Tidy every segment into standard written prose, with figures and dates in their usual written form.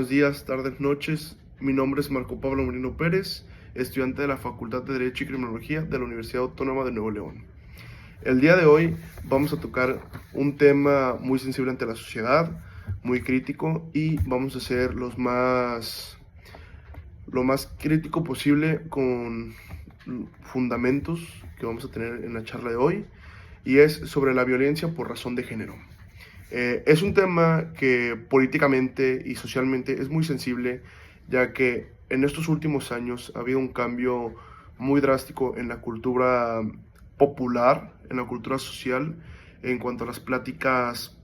buenos días, tardes, noches. Mi nombre es Marco Pablo Merino Pérez, estudiante de la Facultad de Derecho y Criminología de la Universidad Autónoma de Nuevo León. El día de hoy vamos a tocar un tema muy sensible ante la sociedad, muy crítico, y vamos a ser lo más crítico posible con fundamentos que vamos a tener en la charla de hoy, y es sobre la violencia por razón de género. Es un tema que políticamente y socialmente es muy sensible, ya que en estos últimos años ha habido un cambio muy drástico en la cultura popular, en la cultura social, en cuanto a las pláticas,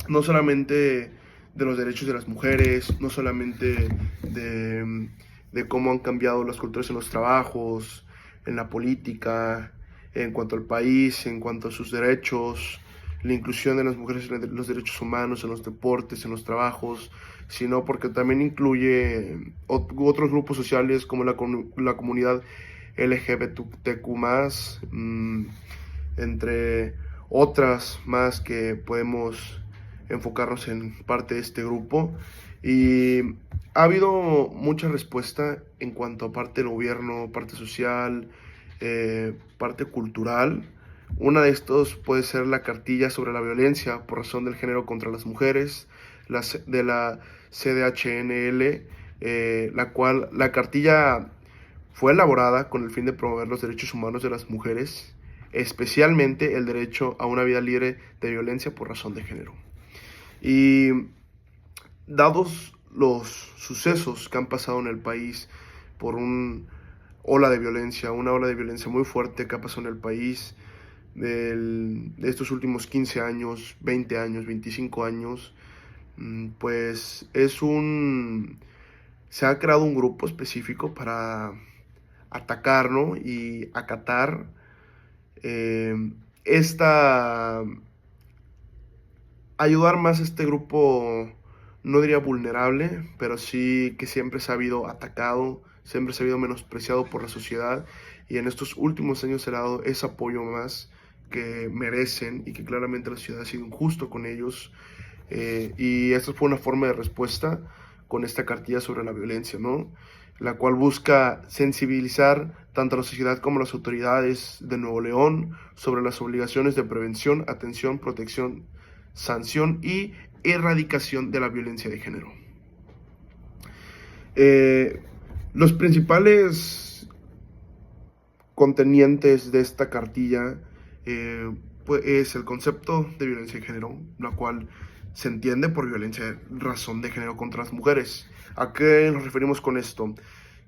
no solamente de los derechos de las mujeres, no solamente de cómo han cambiado las culturas en los trabajos, en la política, en cuanto al país, en cuanto a sus derechos, la inclusión de las mujeres en los derechos humanos, en los deportes, en los trabajos, sino porque también incluye otros grupos sociales como la comunidad LGBTQ+, entre otras más que podemos enfocarnos en parte de este grupo. Y ha habido mucha respuesta en cuanto a parte del gobierno, parte social, parte cultural. Una de estos puede ser la cartilla sobre la violencia por razón del género contra las mujeres, de la CDHNL, la cartilla fue elaborada con el fin de promover los derechos humanos de las mujeres, especialmente el derecho a una vida libre de violencia por razón de género. Y dados los sucesos que han pasado en el país por una ola de violencia muy fuerte que ha pasado en el país de estos últimos 15 años, 20 años, 25 años, pues se ha creado un grupo específico para atacar, ¿no? Y acatar ayudar más a este grupo, no diría vulnerable, pero sí que siempre se ha habido atacado, siempre se ha habido menospreciado por la sociedad, y en estos últimos años se le ha dado ese apoyo más que merecen, y que claramente la sociedad ha sido injusto con ellos, y esta fue una forma de respuesta con esta cartilla sobre la violencia, ¿no? La cual busca sensibilizar tanto a la sociedad como a las autoridades de Nuevo León sobre las obligaciones de prevención, atención, protección, sanción y erradicación de la violencia de género. Los principales contenientes de esta cartilla pues es el concepto de violencia de género, la cual se entiende por violencia de razón de género contra las mujeres. ¿A qué nos referimos con esto?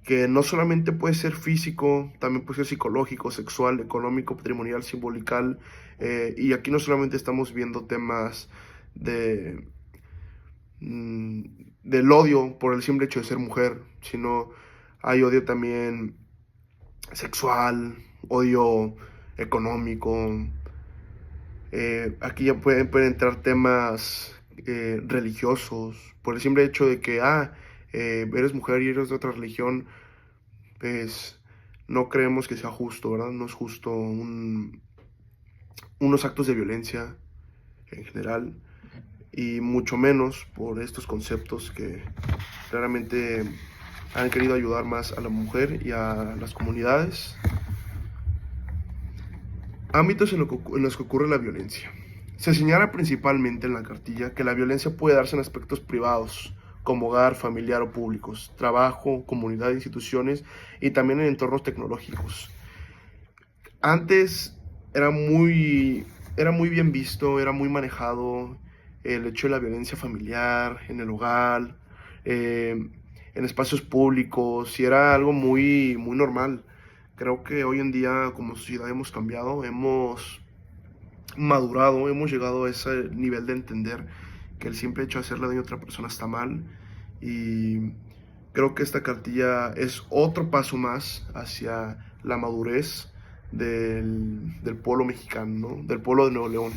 Que no solamente puede ser físico, también puede ser psicológico, sexual, económico, patrimonial, simbolical, y aquí no solamente estamos viendo temas del odio por el simple hecho de ser mujer, sino hay odio también sexual, odio económico. Aquí ya pueden entrar temas religiosos, por el simple hecho de que eres mujer y eres de otra religión, pues no creemos que sea justo, ¿verdad? No es justo unos actos de violencia en general, y mucho menos por estos conceptos que claramente han querido ayudar más a la mujer y a las comunidades. Ámbitos en los que ocurre la violencia. Se señala principalmente en la cartilla que la violencia puede darse en aspectos privados, como hogar, familiar o públicos, trabajo, comunidad, instituciones, y también en entornos tecnológicos. Antes era muy bien visto, era muy manejado el hecho de la violencia familiar, en el hogar, en espacios públicos, y era algo muy, muy normal. Creo que hoy en día como sociedad hemos cambiado, hemos madurado, hemos llegado a ese nivel de entender que el simple hecho de hacerle daño a otra persona está mal, y creo que esta cartilla es otro paso más hacia la madurez del pueblo mexicano, ¿no? Del pueblo de Nuevo León.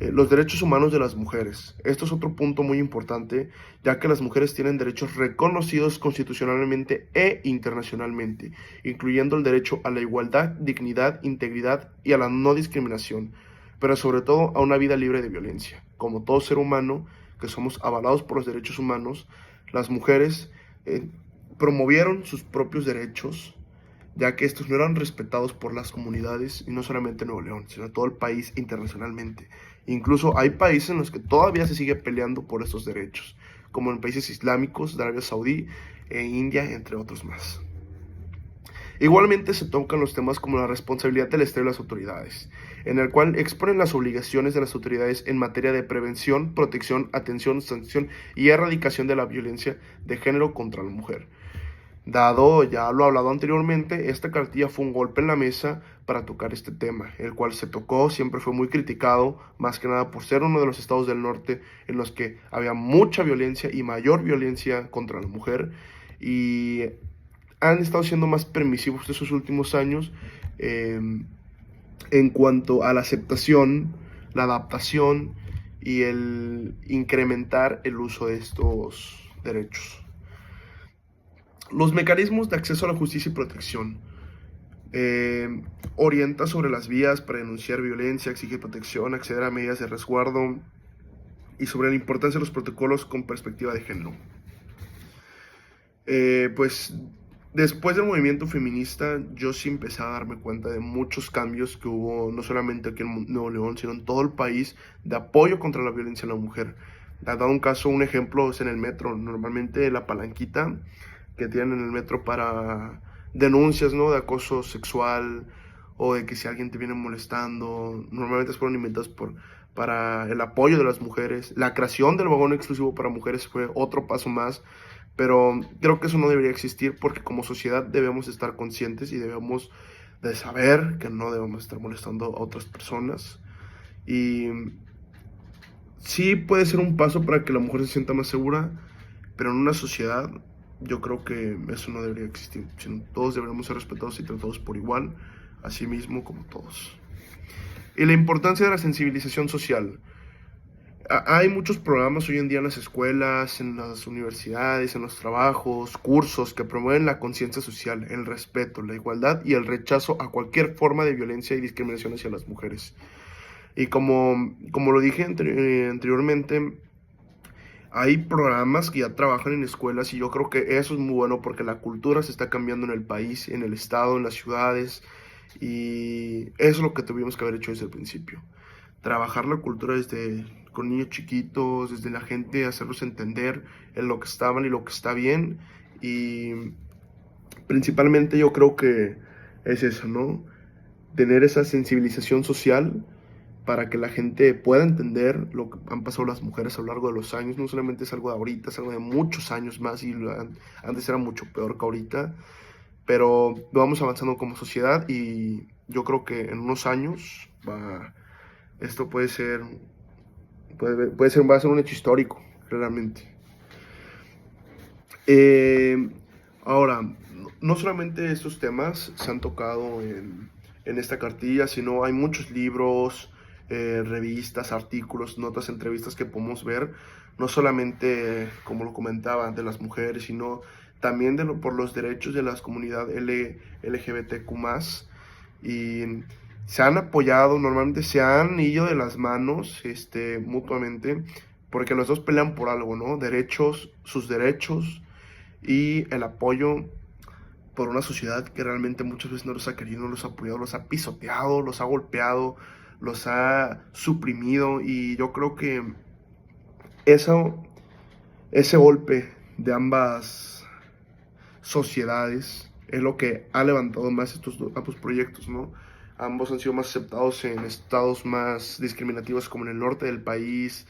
Los derechos humanos de las mujeres. Esto es otro punto muy importante, ya que las mujeres tienen derechos reconocidos constitucionalmente e internacionalmente, incluyendo el derecho a la igualdad, dignidad, integridad y a la no discriminación, pero sobre todo a una vida libre de violencia. Como todo ser humano, que somos avalados por los derechos humanos, las mujeres promovieron sus propios derechos, ya que estos no eran respetados por las comunidades, y no solamente en Nuevo León, sino en todo el país internacionalmente. Incluso hay países en los que todavía se sigue peleando por estos derechos, como en países islámicos de Arabia Saudí e India, entre otros más. Igualmente se tocan los temas como la responsabilidad del Estado y las autoridades, en el cual exponen las obligaciones de las autoridades en materia de prevención, protección, atención, sanción y erradicación de la violencia de género contra la mujer. Dado, ya lo he hablado anteriormente, esta cartilla fue un golpe en la mesa para tocar este tema, el cual se tocó, siempre fue muy criticado, más que nada por ser uno de los estados del norte en los que había mucha violencia y mayor violencia contra la mujer, y han estado siendo más permisivos estos últimos años en cuanto a la aceptación, la adaptación y el incrementar el uso de estos derechos. Los mecanismos de acceso a la justicia y protección. Orienta sobre las vías para denunciar violencia, exigir protección, acceder a medidas de resguardo y sobre la importancia de los protocolos con perspectiva de género. Pues después del movimiento feminista, yo sí empecé a darme cuenta de muchos cambios que hubo, no solamente aquí en Nuevo León, sino en todo el país, de apoyo contra la violencia a la mujer. Ha dado un ejemplo es en el metro. Normalmente la palanquita que tienen en el metro para denuncias, ¿no?, de acoso sexual, o de que si alguien te viene molestando, normalmente fueron inventados para el apoyo de las mujeres. La creación del vagón exclusivo para mujeres fue otro paso más, pero creo que eso no debería existir, porque como sociedad debemos estar conscientes y debemos de saber que no debemos estar molestando a otras personas. Y sí puede ser un paso para que la mujer se sienta más segura, pero en una sociedad yo creo que eso no debería existir, sino todos deberíamos ser respetados y tratados por igual, así mismo como todos. Y la importancia de la sensibilización social. Hay muchos programas hoy en día en las escuelas, en las universidades, en los trabajos, cursos que promueven la conciencia social, el respeto, la igualdad y el rechazo a cualquier forma de violencia y discriminación hacia las mujeres. Y como lo dije anteriormente, hay programas que ya trabajan en escuelas, y yo creo que eso es muy bueno, porque la cultura se está cambiando en el país, en el estado, en las ciudades, y eso es lo que tuvimos que haber hecho desde el principio. Trabajar la cultura con niños chiquitos, desde la gente, hacerlos entender en lo que está mal y lo que está bien, y principalmente yo creo que es eso, ¿no? Tener esa sensibilización social para que la gente pueda entender lo que han pasado las mujeres a lo largo de los años. No solamente es algo de ahorita, es algo de muchos años más, y antes era mucho peor que ahorita, pero vamos avanzando como sociedad, y yo creo que en unos años esto va a ser un hecho histórico, claramente. Ahora, no solamente estos temas se han tocado en esta cartilla, sino hay muchos libros, revistas, artículos, notas, entrevistas que podemos ver, no solamente, como lo comentaba, de las mujeres, sino también por los derechos de la comunidad LGBTQ+, y se han apoyado, normalmente se han ido de las manos mutuamente, porque los dos pelean por algo, ¿no? Sus derechos, y el apoyo por una sociedad que realmente muchas veces no los ha querido, no los ha apoyado, los ha pisoteado, los ha golpeado, los ha suprimido. Y yo creo que ese golpe de ambas sociedades es lo que ha levantado más ambos proyectos, ¿no? Ambos han sido más aceptados en estados más discriminativos, como en el norte del país,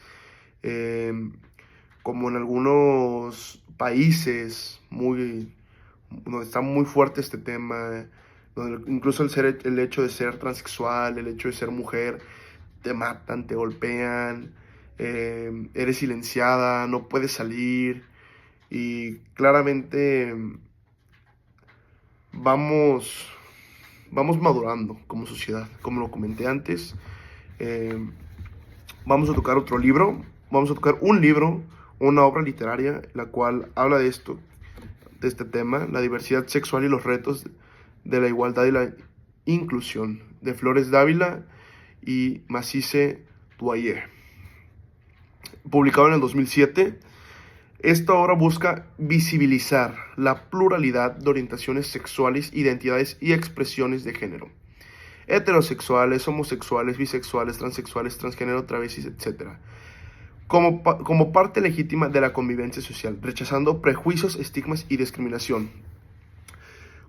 como en algunos países donde está muy fuerte este tema, donde incluso el hecho de ser transexual, el hecho de ser mujer, te matan, te golpean, eres silenciada, no puedes salir, y claramente vamos madurando como sociedad. Como lo comenté antes, vamos a tocar un libro, una obra literaria, la cual habla de este tema, la diversidad sexual y los retos de la igualdad y la inclusión, de Flores Dávila y Macice Duaye. publicado en el 2007. Esta obra busca visibilizar la pluralidad de orientaciones sexuales, identidades y expresiones de género. Heterosexuales, homosexuales, bisexuales, transexuales, transgénero, travestis, etc. Como parte legítima de la convivencia social, rechazando prejuicios, estigmas y discriminación.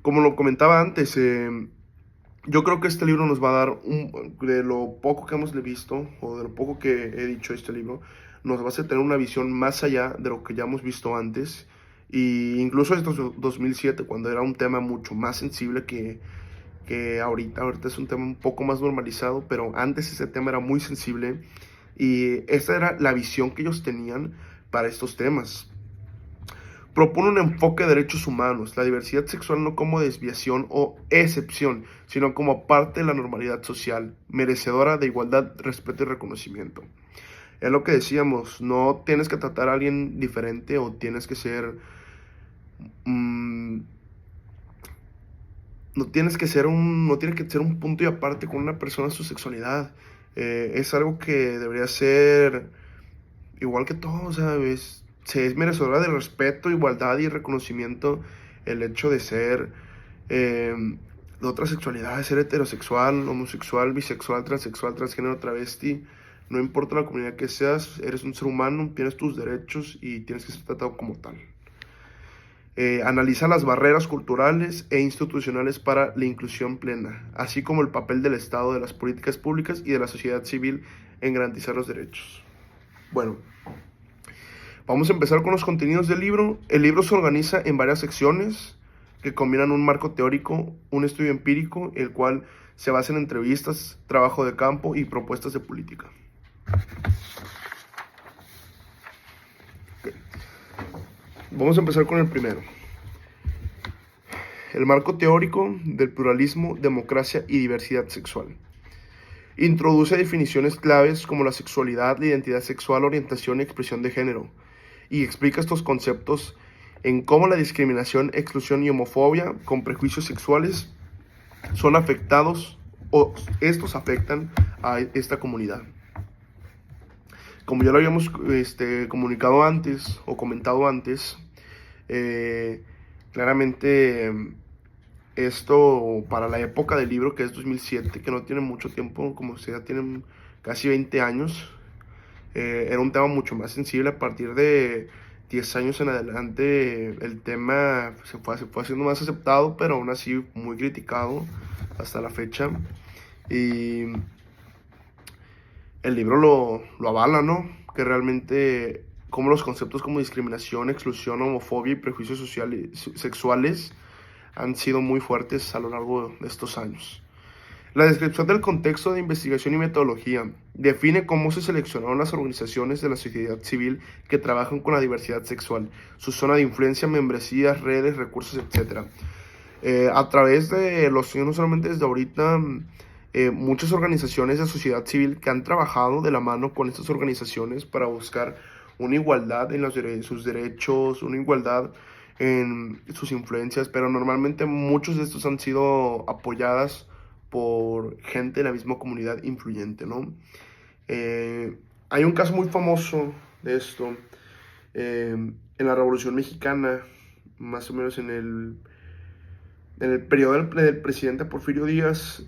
Como lo comentaba antes, yo creo que este libro nos va a dar, de lo poco que hemos visto, o de lo poco que he dicho de este libro, nos va a hacer tener una visión más allá de lo que ya hemos visto antes, y incluso desde 2007, cuando era un tema mucho más sensible que ahorita es un tema un poco más normalizado, pero antes ese tema era muy sensible, y esta era la visión que ellos tenían para estos temas. Propone un enfoque de derechos humanos, la diversidad sexual no como desviación o excepción, sino como parte de la normalidad social, merecedora de igualdad, respeto y reconocimiento. Es lo que decíamos, no tienes que tratar a alguien diferente o tienes que ser... no tiene que ser un punto y aparte con una persona su sexualidad. Es algo que debería ser igual que todo, ¿sabes? Se es merecedora de respeto, igualdad y reconocimiento el hecho de ser de otra sexualidad, de ser heterosexual, homosexual, bisexual, transexual, transgénero, travesti. No importa la comunidad que seas, eres un ser humano, tienes tus derechos y tienes que ser tratado como tal. Analiza las barreras culturales e institucionales para la inclusión plena, así como el papel del Estado, de las políticas públicas y de la sociedad civil en garantizar los derechos. Bueno, vamos a empezar con los contenidos del libro. El libro se organiza en varias secciones que combinan un marco teórico, un estudio empírico, el cual se basa en entrevistas, trabajo de campo y propuestas de política. Okay. Vamos a empezar con el primero. El marco teórico del pluralismo, democracia y diversidad sexual. Introduce definiciones claves como la sexualidad, la identidad sexual, orientación y expresión de género, y explica estos conceptos en cómo la discriminación, exclusión y homofobia con prejuicios sexuales son afectados o estos afectan a esta comunidad. Como ya lo habíamos comunicado antes o comentado antes, claramente esto para la época del libro, que es 2007, que no tiene mucho tiempo, como ya tienen casi 20 años, era un tema mucho más sensible. A partir de 10 años en adelante, el tema se fue haciendo más aceptado, pero aún así muy criticado hasta la fecha. Y el libro lo avala, ¿no? Que realmente como los conceptos como discriminación, exclusión, homofobia y prejuicios sexuales han sido muy fuertes a lo largo de estos años. La descripción del contexto de investigación y metodología define cómo se seleccionaron las organizaciones de la sociedad civil que trabajan con la diversidad sexual, su zona de influencia, membresías, redes, recursos, etc. A través de los años, no solamente desde ahorita, muchas organizaciones de sociedad civil que han trabajado de la mano con estas organizaciones para buscar una igualdad en sus derechos, una igualdad en sus influencias, pero normalmente muchos de estos han sido apoyadas por gente de la misma comunidad influyente, ¿no? Hay un caso muy famoso de esto en la Revolución Mexicana, más o menos en el periodo del presidente Porfirio Díaz.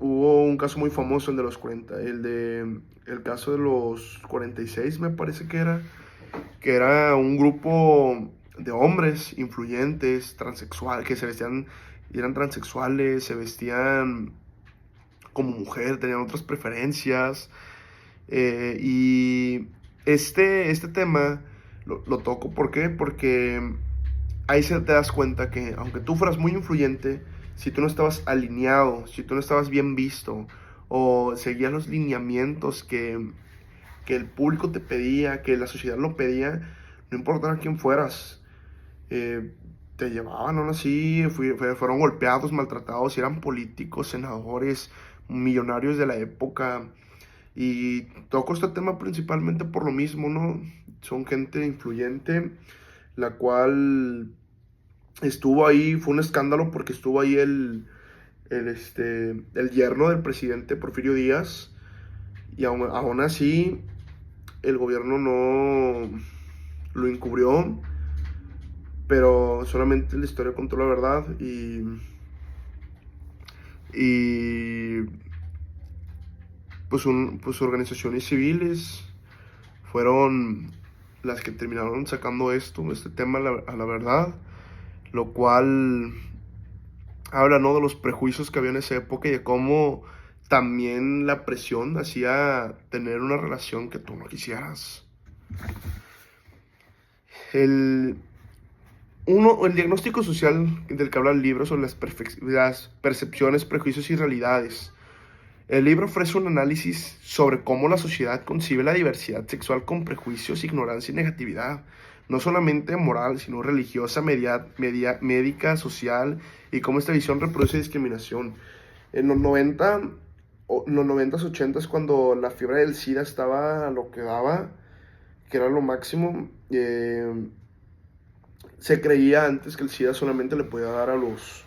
Hubo un caso muy famoso, el de los 40, el caso de los 46, me parece que era un grupo de hombres influyentes, transexuales, que eran transexuales, se vestían como mujer, tenían otras preferencias, y este tema lo toco, ¿por qué? Porque ahí se te das cuenta que aunque tú fueras muy influyente, si tú no estabas alineado, si tú no estabas bien visto, o seguías los lineamientos que el público te pedía, que la sociedad lo pedía, no importaba quién fueras, te llevaban aún así, fueron golpeados, maltratados, eran políticos, senadores, millonarios de la época. Y toco este tema principalmente por lo mismo, ¿no? Son gente influyente, la cual estuvo ahí, fue un escándalo porque estuvo ahí el yerno del presidente Porfirio Díaz, y aún así el gobierno no lo encubrió, pero solamente la historia contó la verdad y pues organizaciones civiles fueron las que terminaron sacando este tema a la verdad, lo cual habla, ¿no?, de los prejuicios que había en esa época y de cómo también la presión hacía tener una relación que tú no quisieras. El, el diagnóstico social del que habla el libro sobre las percepciones, prejuicios y realidades. El libro ofrece un análisis sobre cómo la sociedad concibe la diversidad sexual con prejuicios, ignorancia y negatividad, no solamente moral, sino religiosa, médica, social, y cómo esta visión reproduce discriminación. En los 90, los 90s, 80s, cuando la fiebre del SIDA estaba a lo que daba, que era lo máximo, se creía antes que el SIDA solamente le podía dar a los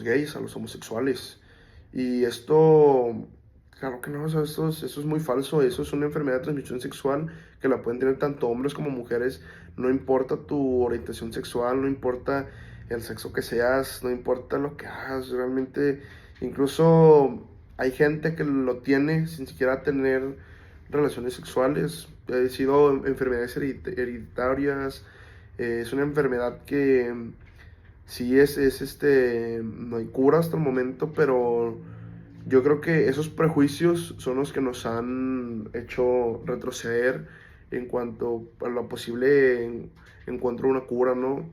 gays, a los homosexuales. Y esto, claro que no, eso es muy falso. Eso es una enfermedad de transmisión sexual que la pueden tener tanto hombres como mujeres. No importa tu orientación sexual, no importa el sexo que seas, no importa lo que hagas. Realmente, incluso hay gente que lo tiene sin siquiera tener relaciones sexuales. Ha sido enfermedades hereditarias. Es una enfermedad que sí no hay cura hasta el momento, pero yo creo que esos prejuicios son los que nos han hecho retroceder en cuanto a lo posible encuentro una cura, ¿no?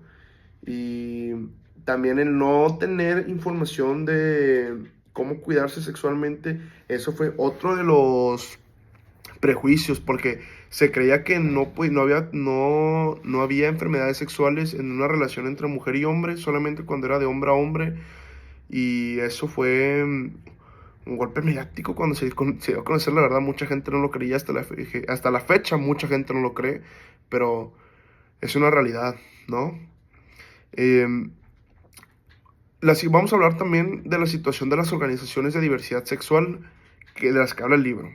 Y también el no tener información de cómo cuidarse sexualmente, eso fue otro de los prejuicios, porque se creía que no había enfermedades sexuales en una relación entre mujer y hombre, solamente cuando era de hombre a hombre, y eso fue un golpe mediático cuando se dio a conocer la verdad. Mucha gente no lo creía hasta la fecha, mucha gente no lo cree, pero es una realidad, ¿no? Eh, Vamos a hablar también de la situación de las organizaciones de diversidad sexual de las que habla el libro.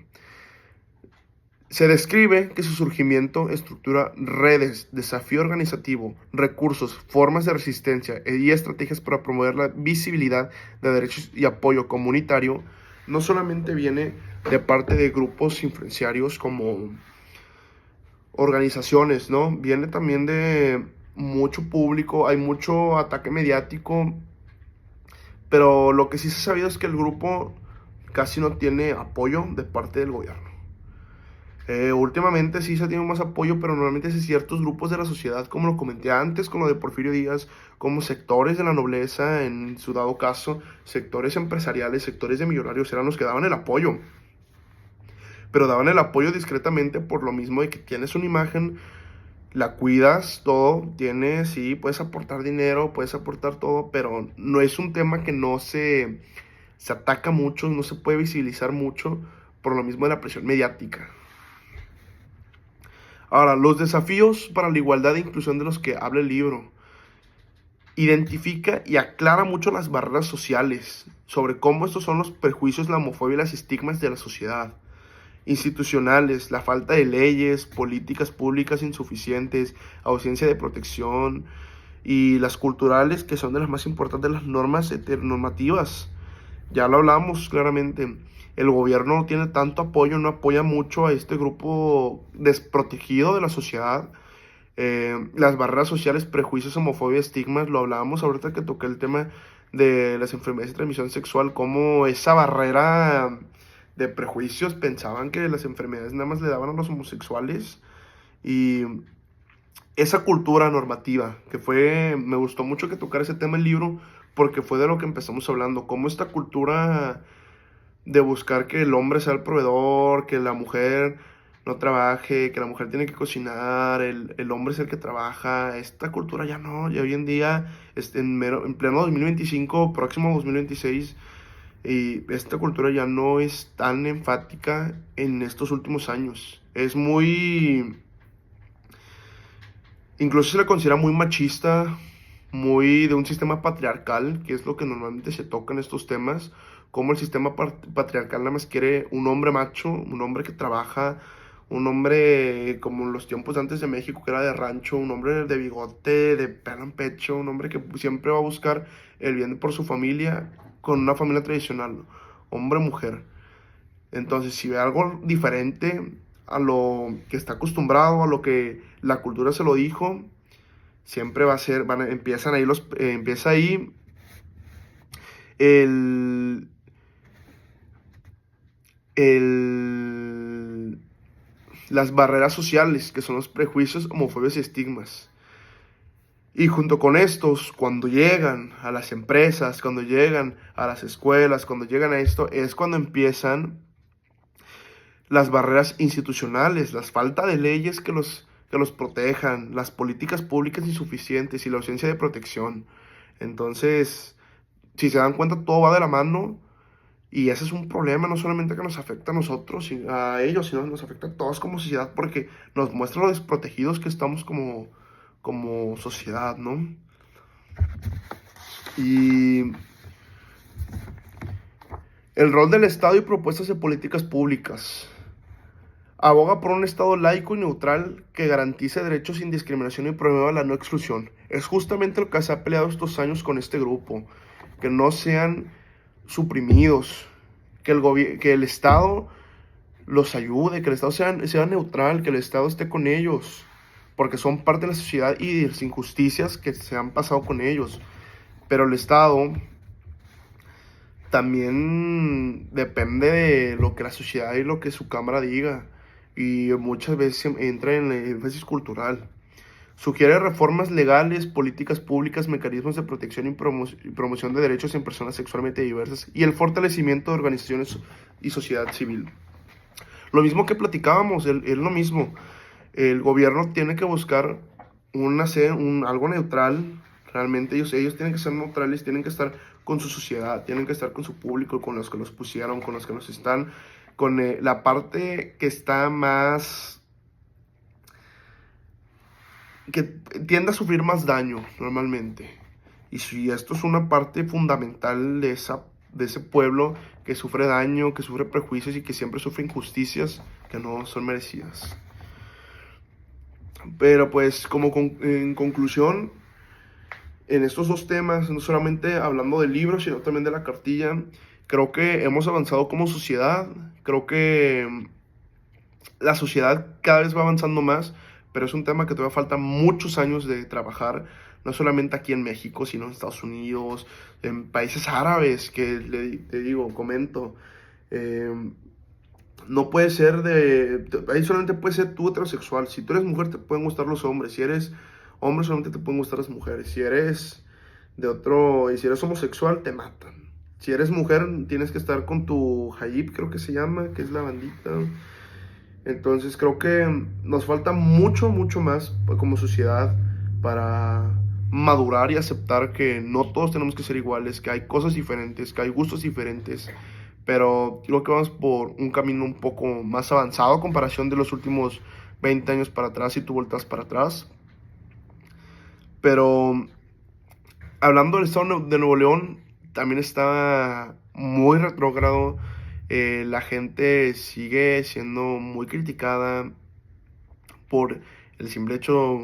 Se describe que su surgimiento estructura redes, desafío organizativo, recursos, formas de resistencia y estrategias para promover la visibilidad de derechos y apoyo comunitario. No solamente viene de parte de grupos influenciarios como organizaciones, ¿no? Viene también de mucho público, hay mucho ataque mediático, pero lo que sí se ha sabido es que el grupo casi no tiene apoyo de parte del gobierno. Últimamente sí se tiene más apoyo, pero normalmente es ciertos grupos de la sociedad, como lo comenté antes con lo de Porfirio Díaz, como sectores de la nobleza, en su dado caso, sectores empresariales, sectores de millonarios, eran los que daban el apoyo. Pero daban el apoyo discretamente por lo mismo de que tienes una imagen, la cuidas, todo, sí, puedes aportar dinero, puedes aportar todo, pero no es un tema que se ataca mucho, no se puede visibilizar mucho por lo mismo de la presión mediática. Ahora, los desafíos para la igualdad e inclusión de los que habla el libro. Identifica y aclara mucho las barreras sociales sobre cómo estos son los prejuicios, la homofobia y los estigmas de la sociedad. Institucionales, la falta de leyes, políticas públicas insuficientes, ausencia de protección, y las culturales, que son de las más importantes, las normas heteronormativas. Ya lo hablamos claramente. El gobierno no tiene tanto apoyo, no apoya mucho a este grupo desprotegido de la sociedad. Las barreras sociales, prejuicios, homofobia, estigmas, lo hablábamos ahorita que toqué el tema de las enfermedades de transmisión sexual, como esa barrera de prejuicios pensaban que las enfermedades nada más le daban a los homosexuales, y esa cultura normativa, me gustó mucho que tocara ese tema el libro, porque fue de lo que empezamos hablando, como esta cultura de buscar que el hombre sea el proveedor, que la mujer no trabaje, que la mujer tiene que cocinar, el hombre es el que trabaja. Esta cultura ya no, ya hoy en día, en pleno 2025, próximo 2026, y esta cultura ya no es tan enfática en estos últimos años. Incluso se le considera muy machista, muy de un sistema patriarcal, que es lo que normalmente se toca en estos temas, como el sistema patriarcal nada más quiere un hombre macho, un hombre que trabaja, un hombre como en los tiempos antes de México, que era de rancho, un hombre de bigote, de pelo en pecho, un hombre que siempre va a buscar el bien por su familia, con una familia tradicional, hombre-mujer. Entonces, si ve algo diferente a lo que está acostumbrado, a lo que la cultura se lo dijo, siempre va a ser, empieza ahí el, el, las barreras sociales, que son los prejuicios, homofobias y estigmas. Y junto con estos, cuando llegan a las empresas, cuando llegan a las escuelas, cuando llegan a esto, es cuando empiezan las barreras institucionales, la falta de leyes que los protejan, las políticas públicas insuficientes y la ausencia de protección. Entonces, si se dan cuenta, todo va de la mano y ese es un problema no solamente que nos afecta a nosotros, a ellos, sino que nos afecta a todos como sociedad porque nos muestra lo desprotegidos que estamos como sociedad, ¿no? Y el rol del Estado y propuestas de políticas públicas. Aboga por un Estado laico y neutral que garantice derechos sin discriminación y promueva la no exclusión. Es justamente lo que se ha peleado estos años con este grupo, que no sean suprimidos, que el Estado los ayude, que el Estado sea neutral, que el Estado esté con ellos, porque son parte de la sociedad y de las injusticias que se han pasado con ellos. Pero el Estado también depende de lo que la sociedad y lo que su cámara diga, y muchas veces entra en el énfasis cultural. Sugiere reformas legales, políticas públicas, mecanismos de protección y promoción de derechos en personas sexualmente diversas y el fortalecimiento de organizaciones y sociedad civil. Lo mismo que platicábamos, es lo mismo. El gobierno tiene que buscar algo neutral. Realmente ellos tienen que ser neutrales, tienen que estar con su sociedad, tienen que estar con su público, con los que los pusieron, con los que nos están, con la parte que está más, que tiende a sufrir más daño normalmente. Y si esto es una parte fundamental de ese pueblo que sufre daño, que sufre prejuicios y que siempre sufre injusticias que no son merecidas. Pero pues en conclusión, en estos dos temas, no solamente hablando del libro, sino también de la cartilla, creo que hemos avanzado como sociedad, creo que la sociedad cada vez va avanzando más, pero es un tema que todavía falta muchos años de trabajar, no solamente aquí en México, sino en Estados Unidos, en países árabes, que te digo, comento, no puede ser ahí solamente puede ser tú heterosexual. Si tú eres mujer, te pueden gustar los hombres. Si eres hombre, solamente te pueden gustar las mujeres. Si eres y si eres homosexual, te matan. Si eres mujer, tienes que estar con tu hijab, creo que se llama, que es la bandita. Entonces creo que nos falta mucho, mucho más como sociedad para madurar y aceptar que no todos tenemos que ser iguales, que hay cosas diferentes, que hay gustos diferentes, pero creo que vamos por un camino un poco más avanzado a comparación de los últimos 20 años para atrás, si tú voltas para atrás. Pero hablando del estado de Nuevo León, también está muy retrógrado. La gente sigue siendo muy criticada por el simple hecho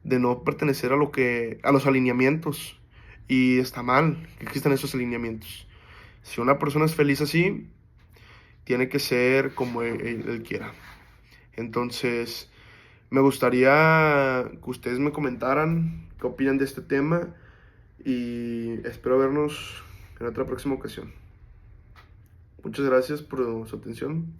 de no pertenecer a los alineamientos. Y está mal que existan esos alineamientos. Si una persona es feliz así, tiene que ser como él quiera. Entonces, me gustaría que ustedes me comentaran qué opinan de este tema y espero vernos en otra próxima ocasión. Muchas gracias por su atención.